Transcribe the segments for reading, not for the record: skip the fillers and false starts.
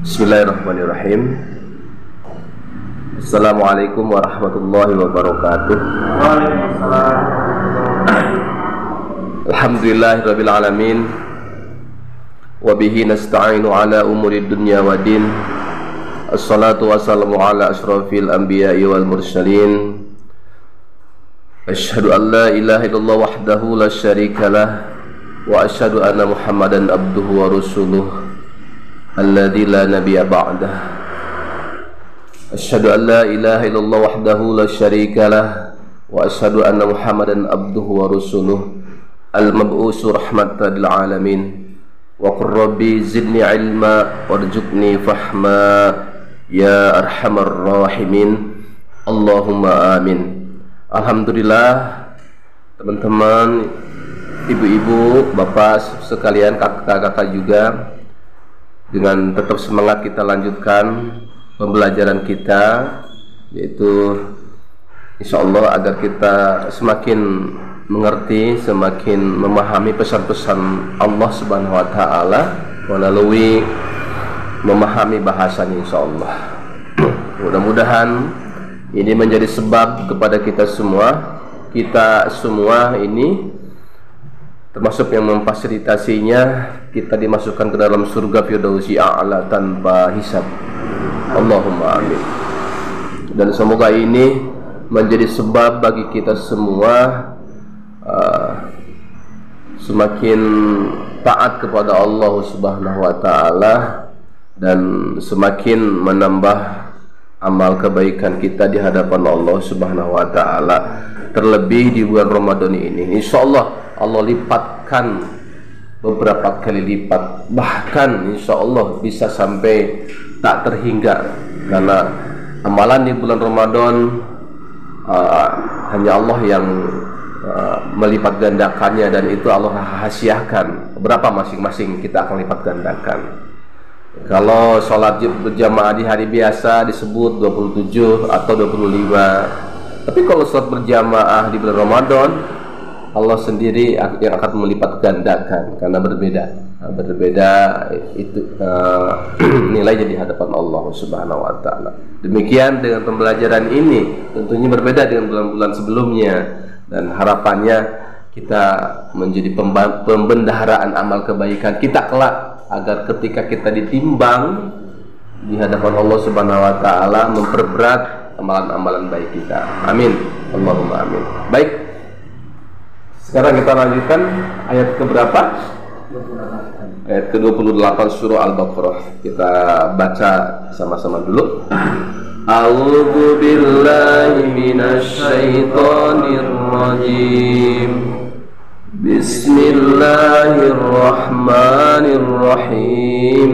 Bismillahirrahmanirrahim. Assalamualaikum warahmatullahi wabarakatuh. Waalaikumsalam. Alhamdulillahirabbil alamin. Wa bihi nasta'inu ala umuri dunya waddin. Assalatu wassalamu ala asyrafil anbiya'i wal mursalin. Asyhadu an la ilaha illallah wahdahu la syarikalah wa asyhadu anna Muhammadan abduhu wa rasuluh alladzi la nabiyya ba'dah. Asyhadu an la ilaha illallah wahdahu la syarikalah wa asyhadu anna Muhammadan abduhu wa rasuluh al-mab'usu rahmatan lil alamin. Wa qur rabbi zidni ilma warzuqni fahma ya arhamar rahimin. Allahumma amin. Alhamdulillah, teman-teman, ibu-ibu, bapak sekalian, kakak-kakak juga, dengan tetap semangat kita lanjutkan pembelajaran kita, yaitu insyaallah agar kita semakin mengerti, semakin memahami pesan-pesan Allah Subhanahu wa taala melalui memahami bahasanya insyaallah. Mudah-mudahan ini menjadi sebab kepada kita semua ini termasuk yang memfasilitasinya kita dimasukkan ke dalam surga Firdausi A'la tanpa hisab. Allahumma amin. Dan semoga ini menjadi sebab bagi kita semua semakin taat kepada Allah Subhanahu wa taala dan semakin menambah amal kebaikan kita di hadapan Allah Subhanahu wa taala, terlebih di bulan Ramadan ini. Insyaallah Allah lipatkan beberapa kali lipat, bahkan insyaallah bisa sampai tak terhingga, karena amalan di bulan Ramadan hanya Allah yang melipat gandakannya, dan itu Allah rahasiakan berapa masing-masing kita akan lipat gandakan. Kalau sholat berjamaah di hari biasa disebut 27 atau 25, tapi kalau sholat berjamaah di bulan Ramadan, Allah sendiri yang akan melipat gandakan, karena berbeda itu nilainya di hadapan Allah Subhanahu wa taala. Demikian dengan pembelajaran ini, tentunya berbeda dengan bulan-bulan sebelumnya, dan harapannya kita menjadi pembendaharaan amal kebaikan kita kelak, agar ketika kita ditimbang di hadapan Allah Subhanahu wa taala memperberat amalan-amalan baik kita. Amin. Allahumma amin. Baik. Sekarang kita lanjutkan ayat keberapa? Ayat ke-28 surah Al-Baqarah. Kita baca sama-sama dulu. A'udzu billahi minasy syaithanir rajim. Bismillahirrahmanirrahim.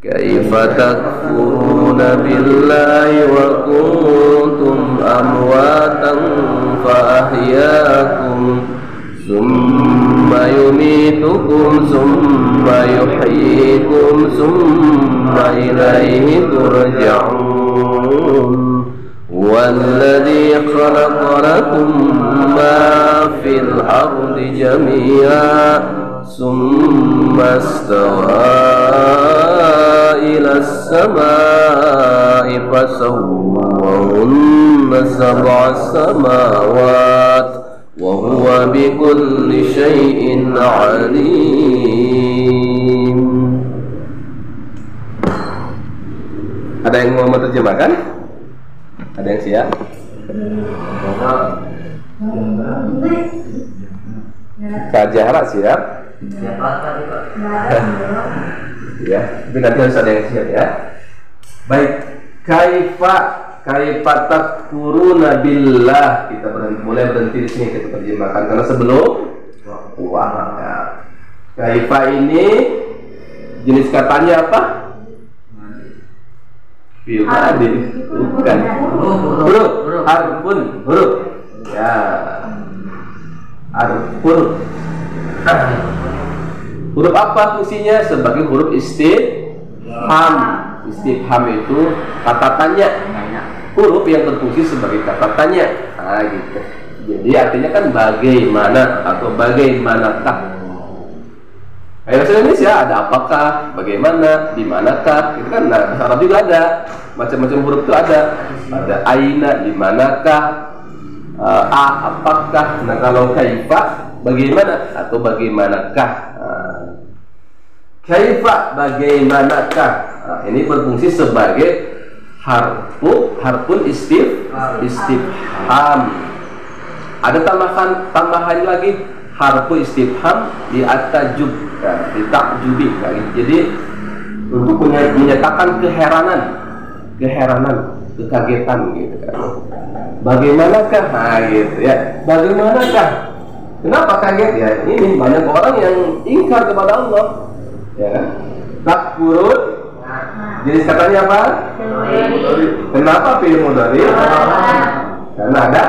Kaifa takfuruna billahi wa kuntum amwatan fa ahyaakum summa yumitukum summa yuhyikum summa ilaihi turja'un. والذي خلق لكم ما في الأرض جميعا ثم استوى إلى السماء فسواهن سبع سماوات وهو بكل شيء عليم. Ada yang mau menerjemahkan? Ada yang siap? Kak Jahra siap? Ya, tapi nanti harus ada yang siap ya. Baik. Kaifa takfuruna billah. Kita boleh berhenti di sini, kita terjemahkan karena sebelum ya. Kaifa ini jenis katanya apa? Fi'il bukan huruf, harfun, huruf ya, harfun. Huruf apa fungsinya? Sebagai huruf istifham. Istifham itu kata tanya, huruf yang berfungsi sebagai kata tanya. Nah gitu. Jadi artinya kan bagaimana atau bagaimanakah. Kayak bahasa Indonesia ada apakah, bagaimana, di manakah, itu kan. Nah, bahasa Arab juga ada macam-macam huruf itu ada aina, di manakah, apakah. Nah, kalau kaifa bagaimana atau bagaimanakah. Kaifa bagaimanakah. Ini berfungsi sebagai harfun istifham. Ada tambahan lagi harfu istifham di atajub, di takjubi. Jadi untuk menyatakan keheranan, kekagetan gitu kan. Bagaimanakah? Nah, gitu ya. Bagaimanakah? Kenapa kaget ya? Ini banyak orang yang ingkar kepada Allah. Ya kan? Takfurun. Jenis katanya apa? Kenapa fi'il mudhari? Karena ada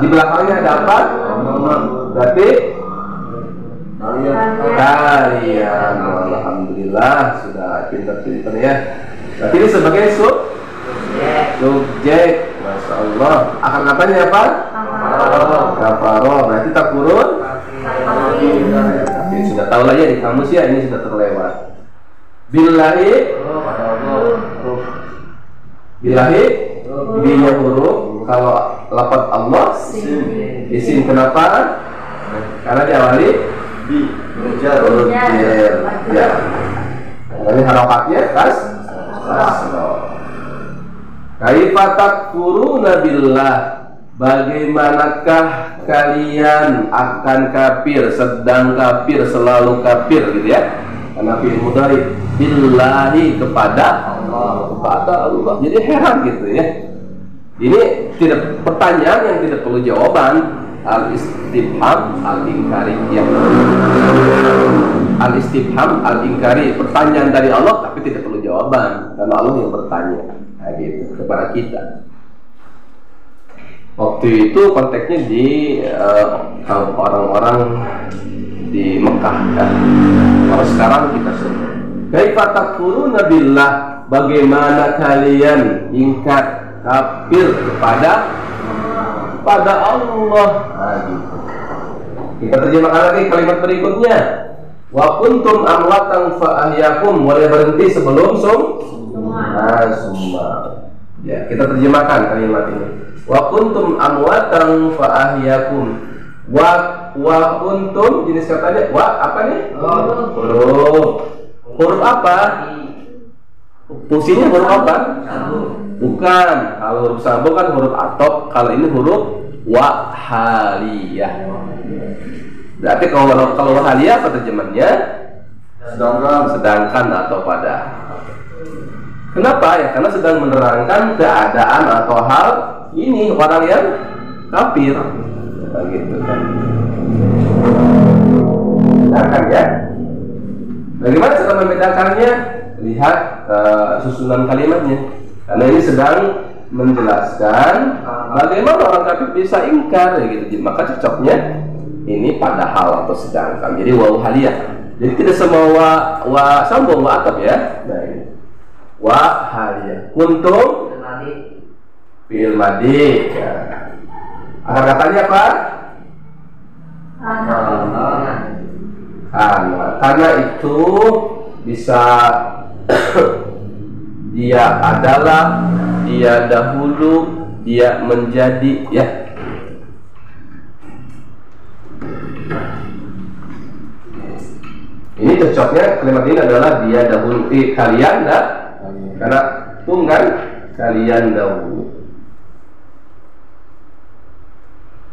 di belakangnya ada apa? Berarti kalian. Alhamdulillah sudah pintar-pintar ya. Berarti ini sebagai subjek. Masya Allah. Akan katanya apa? Kafaro. Berarti takfurun. Tapi sudah tahu lah ya di kamus ya, ini sudah terlewat. Billahi, binya huruf. Kalau lafaz Allah isim. Kenapa? Karena diawali huruf jar. Ya. Ini harokatnya kaifa takfuruna billah. Bagaimanakah kalian akan kafir, sedang kafir, selalu kafir gitu ya. Karena fi'il mudhari billahi, kepada Allah. Jadi heran gitu ya. Ini tidak pertanyaan yang tidak perlu jawaban. Al-istifham al-inkari ya. Al-istifham al-inkari, pertanyaan dari Allah tapi tidak perlu jawaban karena Allah yang bertanya. Nah, gitu kepada kita. Waktu itu konteksnya di orang-orang di Mekah ya. Kalau sekarang kita semua kaifa takfuruna billah, bagaimana kalian ingkar kafir kepada Allah. Nah, gitu. Kita terjemahkan lagi kalimat berikutnya. Wa kuntum amwatan fa ahyakum. Boleh berhenti sebelum summa. Ya, kita terjemahkan kalimat ini. Wa kuntum amwatan fa ahyakum. Wa kuntum, jenis katanya apa nih? Huruf apa? Fungsinya huruf apa? Bukan. Kalau huruf sambung kan huruf atop. Kalau ini huruf wahaliyah. Berarti kalau wahaliyah apa terjemahnya? Sedangkan atau pada. Kenapa ya? Karena sedang menerangkan keadaan atau hal ini orang yang kafir. Begitu kan. Bedakan ya. Bagaimana cara membedakannya? Lihat susunan kalimatnya. Karena ini sedang menjelaskan bagaimana orang kafir bisa ingkar gitu. Maka cocoknya ini padahal atau sedangkan. Jadi wawu haliyah. Jadi tidak semua wa sambung wa atap ya. Nah ini wa haliyah. Kuntum fi'il madhi. Ya. Akar katanya apa? Karena itu bisa dia adalah, dia dahulu, dia menjadi ya. Ini cocoknya kalimat ini adalah dia dahulu, kalian dah, karena tunggal kalian dahulu.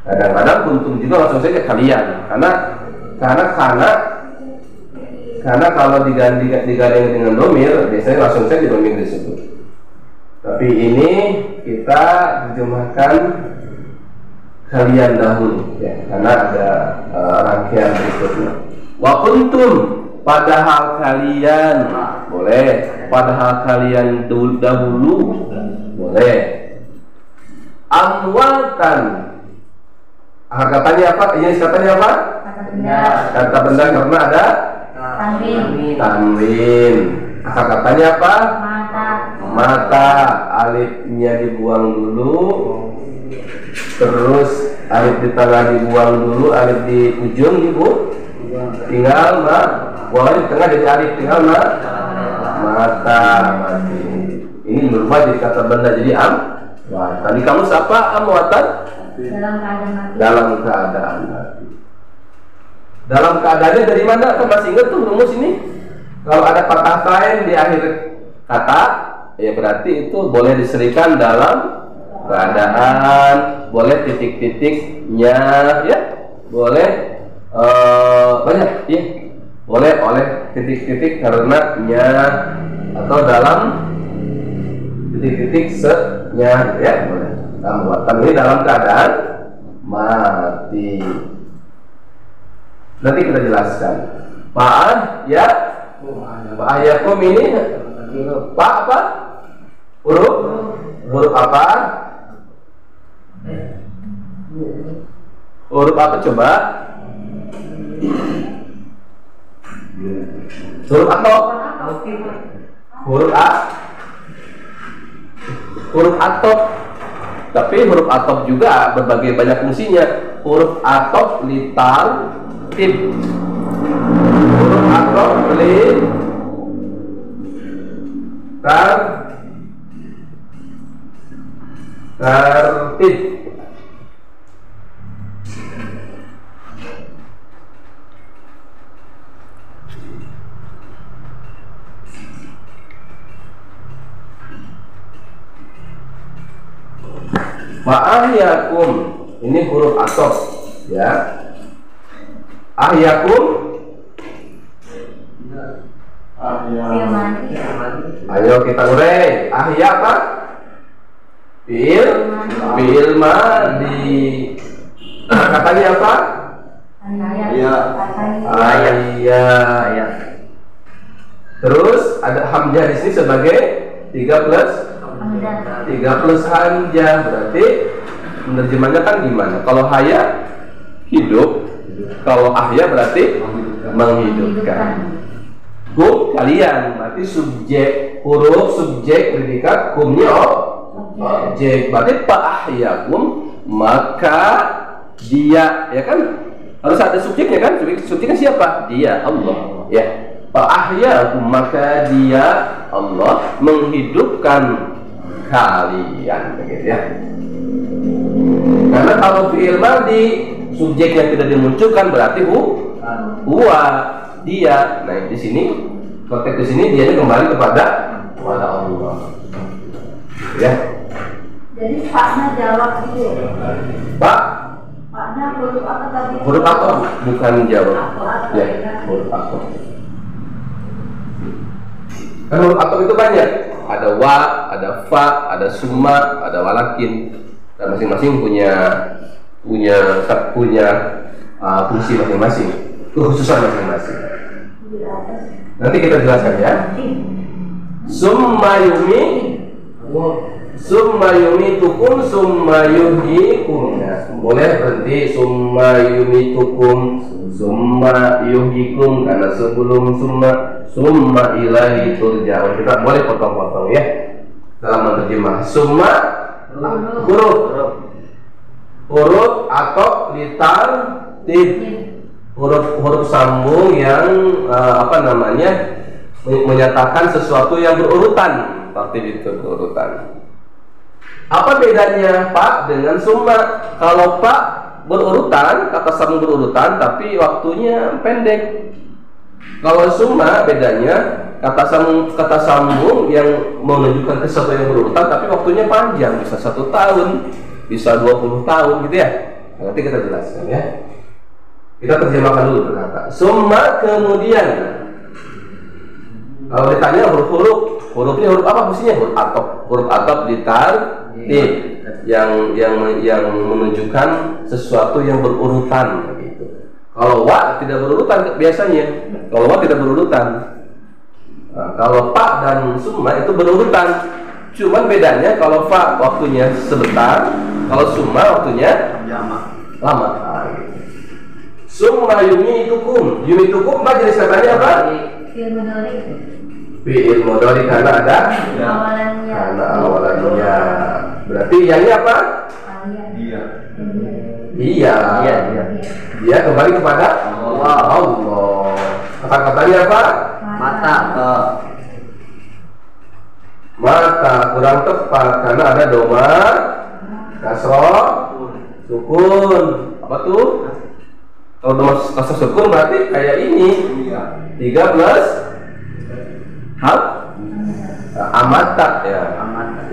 Kadang-kadang kuntum juga langsung saja kalian, karena kalau diganding dengan domir biasanya langsung saja domir disebut. Tapi ini kita terjemahkan kalian dahulu ya, karena ada rangkaian berikutnya. Wa kuntum, padahal kalian boleh, padahal kalian dahulu boleh. Amwatan, katanya apa? Ini katanya apa? Kata benda karena ada tanwin. Katanya apa? Mata. Alifnya dibuang dulu, terus alif di tengah dibuang dulu, alif di ujung tinggal boleh di tengah jadi alif, tinggal mata mati. Ini berubah jadi kata benda jadi amwatan. Di kamus apa amwatan? Dalam keadaan mati. Dalam keadaannya dari mana? Kan masih ingat tuh rumus ini? Kalau ada patah tain di akhir kata, ya berarti itu boleh diserikan dalam keadaan, boleh titik-titiknya, ya, boleh banyak, ya, boleh oleh titik-titik karena nya atau dalam titik-titik se-nya, ya, boleh. Amwatan ini dalam keadaan mati. Nanti kita jelaskan. Yakum ini Pak apa? Huruf apa? Huruf apa coba? Huruf atop. Huruf A. Huruf atop. Tapi huruf atop juga berbagai banyak fungsinya. Huruf atop litar tip. Huruf atop tertib. Ahyakum ini huruf atop, ya. Ahyakum ayo kita urai. Ahya apa? Fi'il madi. Katanya apa? Ayat. Terus ada hamzah di sini sebagai 3 plus hamzah. Berarti menerjemahnya kan gimana? Kalau haya hidup, kalau ahya berarti menghidupkan. Kum kalian, berarti subjek, huruf subjek predikat, kumnya objek. Berarti fa'ahyakum maka dia, ya kan? Harus ada subjeknya kan? Subjeknya siapa? Dia, Allah, ya. Fa'ahyakum maka dia, Allah, menghidupkan kalian, begitu ya. Karena kalau fi'il madhi subjek yang tidak dimunculkan berarti huwa, dia. Nah, di sini konteks di sini dia kembali kepada Allah. Ya. Jadi Paknya jawab gitu. Paknya huruf apa tadi? Huruf apa? Bukan jawab. Ya, huruf apa? Kan huruf atop itu banyak. Ada wa, ada fa, ada summa, ada walakin. Dan masing-masing punya fungsi masing-masing, kekhususan masing-masing. Nanti kita jelaskan ya. Summa yumitukum summa yuhyikum. Boleh berhenti summa yumitukum summa yuhyikum karena sebelum summa ilahi turja'un. Kita boleh potong-potong ya dalam menerjemah. Summa huruf atau litar tib, huruf sambung yang menyatakan sesuatu yang berurutan. Tertib itu berurutan. Apa bedanya Pak dengan summa? Kalau Pak berurutan, kata sambung berurutan, tapi waktunya pendek. Kalau summa bedanya kata sambung yang menunjukkan sesuatu yang berurutan, tapi waktunya panjang, bisa 1 tahun, bisa 20 tahun, gitu ya. Nanti kita jelaskan ya. Kita terjemahkan dulu berkata. Summa kemudian. Kalau ditanya hurufnya huruf apa fungsinya? Huruf atop ditartib yang menunjukkan sesuatu yang berurutan begitu. Kalau wa tidak berurutan biasanya. Kalau wa tidak berurutan. Nah, kalau pa dan summa itu berurutan. Cuman bedanya kalau fa waktunya sebentar, kalau summa waktunya lama. Summa yumitukum apa jenis katanya apa? Fi'il mudhari karena ada awalannya. Berarti ianya apa? Iya. Dia kembali kepada Allah. Kata-katanya apa? Mata. Mata kurang tepat karena ada doma, kasroh, sukun. Apa tuh? Kalau doma kasroh sukun berarti kayak ini. 13 hal amata ya.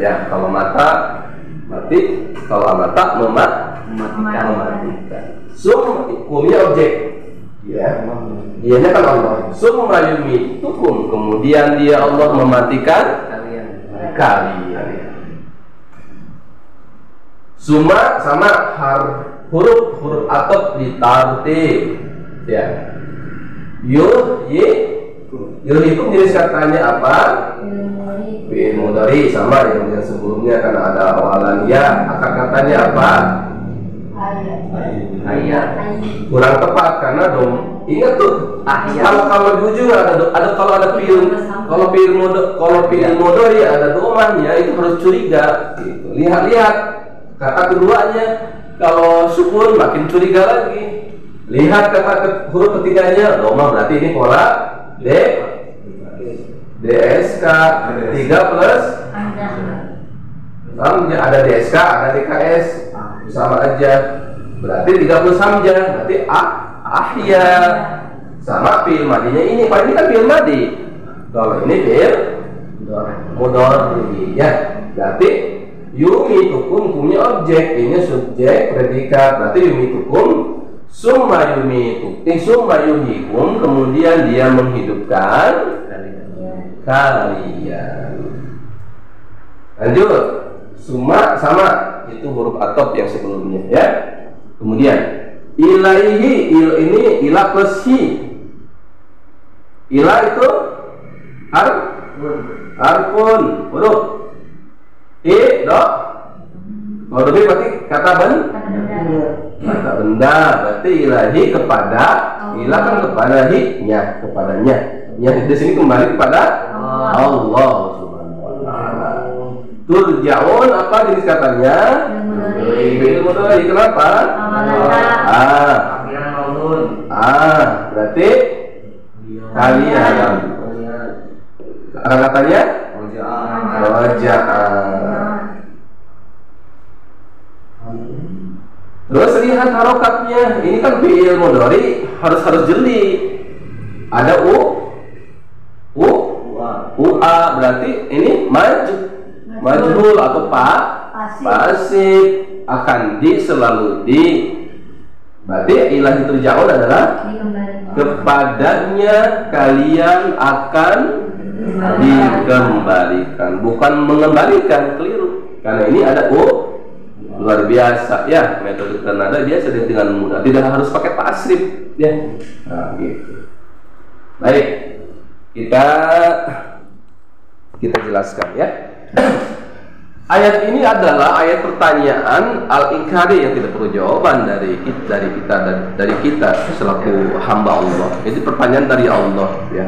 Ya, kalau mata berarti kalau amata mematikan. Sum hukumnya objek. Ya. Dianya kan Allah. Summa yumitukum, kemudian dia Allah mematikan kalian. Summa sama huruf atop ditartib. Ya. Yuhikum jenis katanya apa? Fi'il mudhari sama yang sebelumnya karena ada awalan ya. Akar katanya apa? Ayat. Kurang tepat karena ingat tuh. Kalau jujur kalau ada fi'il mudhari ada domahnya itu harus curiga. Gitu. Lihat kata keduanya. Kalau sukun makin curiga lagi. Lihat kata huruf ketiganya domah berarti ini pola DSK 3 plus samja, ada DSK ada DKS sama aja berarti 3 plus samja berarti ahya sama fi'il madinya ini. Pak ini kan fi'il madi, kalau ini fi'il mudhari ya. Berarti yumitukum kumnya objek, ini subjek predikat, berarti yumitukum summa yuhikum, kemudian dia menghidupkan kalian. Lanjut, summa sama itu huruf atop yang sebelumnya ya. Kemudian ilaihi, ini ila plus hi. Ila itu harfun huruf kalau lebih berarti kata benda berarti ilahi kepada ilah kan kepada hi-nya, kepadanya ya. Di sini kembali kepada Allah Subhanahu wa taala. Turja'un apa jenis katanya? Fi'il mudhari. Kenapa? Berarti kalian. Katanya roja'an. Terus lihat harokatnya. Ini kan fi'il mudhari harus jeli. Ada ua berarti ini majhul atau pasif akan selalu berarti ilahi turja'un adalah kepadanya kalian akan dikembalikan, bukan mengembalikan, keliru. Karena ini ada luar biasa ya, metode Granada biasa dengan mudah, tidak harus pakai tasrif ya. Nah, gitu. Baik, kita jelaskan ya. Ayat ini adalah ayat pertanyaan al-inkari yang tidak perlu jawaban dari kita selaku hamba Allah. Itu pertanyaan dari Allah ya.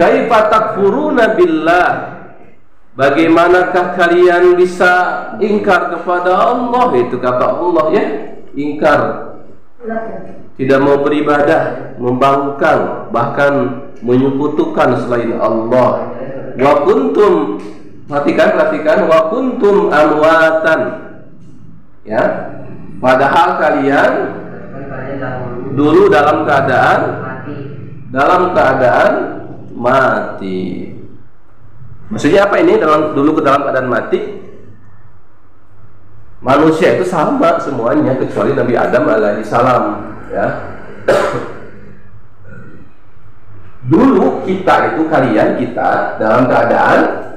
Kaifa takfuruna billah? Bagaimanakah kalian bisa ingkar kepada Allah? Itu kata Allah ya, ingkar, tidak mau beribadah, membangkang, bahkan menyekutukan selain Allah. Wa kuntum, perhatikan, wa kuntum amwatan ya, padahal kalian dulu dalam keadaan mati. Maksudnya apa ini? Dulu dalam keadaan mati. Manusia itu sama semuanya kecuali Nabi Adam alaihissalam ya. Dulu kita dalam keadaan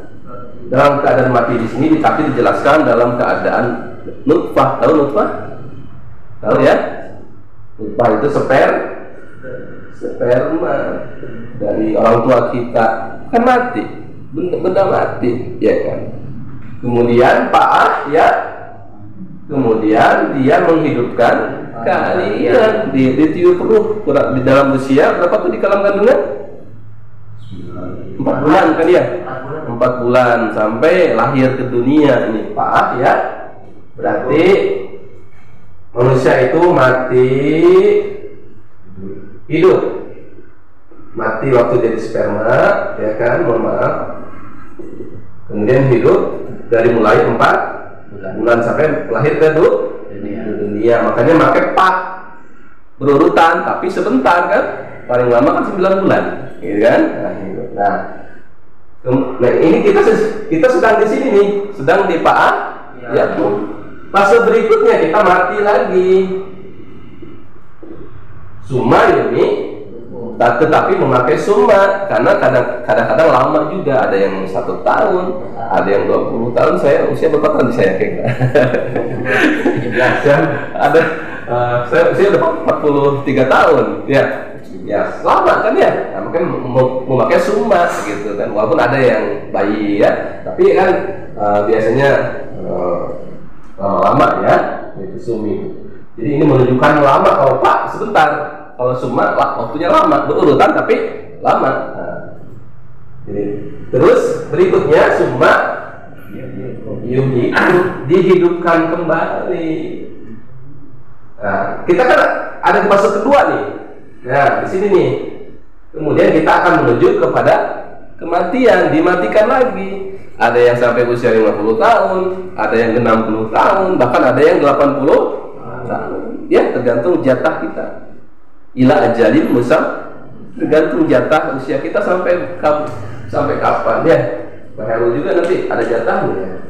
mati. Di sini tapi dijelaskan dalam keadaan nutfah. Tahu nutfah? Tahu ya? Nutfah itu sperma dari orang tua kita, kan mati, benda mati ya kan. Kemudian ya, kemudian dia menghidupkan kalian, ditiup ruh di dalam usia berapa tuh di kolam kandungan? 4 bulan kan ya? 4 bulan sampai lahir ke dunia ini ya. Berarti manusia itu mati hidup, mati waktu jadi sperma, ya kan, mohon maaf. Kemudian hidup dari mulai 4 bulan sampai lahir ke dunia. Makanya pakai pak berurutan, tapi sebentar kan, paling lama kan 9 bulan, gitu kan? Nah, ini kita sedang di sini nih, sedang di Pak. Ya tuh. Fase berikutnya kita mati lagi. Summa ini, tetapi memakai summa karena kadang-kadang lama juga. Ada yang 1 tahun, ada yang 20 tahun. Saya usia berapa tahun saya kira? Ada saya usia udah 43 tahun. Ya lama kan ya, nah, mungkin memakai summa gitu kan, walaupun ada yang bayi ya, tapi kan biasanya lama-lama ya, itu sumi. Jadi ini menunjukkan lama. Kalau pak sebentar, kalau summa waktunya lama, berurutan tapi lama. Nah, jadi terus berikutnya summa dihidupkan kembali. Nah, kita kan ada di fase kedua nih. Nah, di sini nih. Kemudian kita akan menuju kepada kematian, dimatikan lagi. Ada yang sampai usia 50 tahun, ada yang 60 tahun, bahkan ada yang 80 tahun. Ya, tergantung jatah kita. Ila ajalin musam, tergantung jatah usia kita sampai kapan ya. Pak Heru juga nanti ada jatahnya.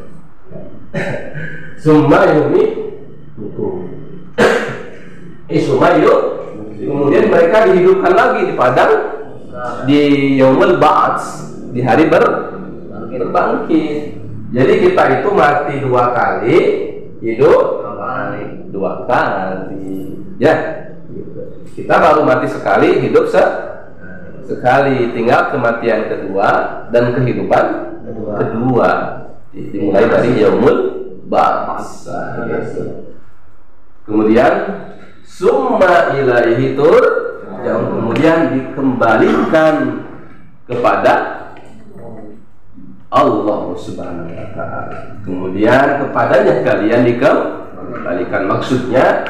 Summa yumi hukum. Kemudian mereka dihidupkan lagi di padang di yaumul ba'ats, di hari berbangkit. Jadi kita itu mati 2 kali, hidup 2 kali. Ya, kita baru mati sekali, hidup sekali. Tinggal kematian kedua dan kehidupan kedua. Dimulai dari yaumul ba'ats. Kemudian summa ilaihi yang kemudian dikembalikan kepada Allah Subhanahu wa ta'ala. Kemudian kepadanya kalian dikembalikan, maksudnya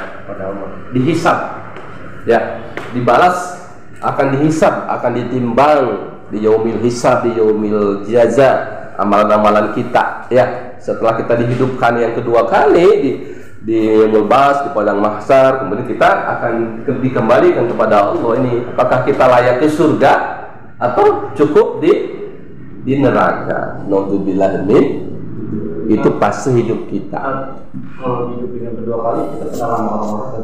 dihisab. Ya, dibalas, akan dihisab, akan ditimbang di yaumil hisab, di yaumil jaza, amalan-amalan kita ya. Setelah kita dihidupkan yang kedua kali di Mulbas, di padang mahsyar, kemudian kita akan dikembalikan kepada Allah. Ini apakah kita layak ke surga atau cukup di neraka? Naudzubillah min, itu fase hidup kita. Kalau hidup yang kedua kali kita pernah lama-lama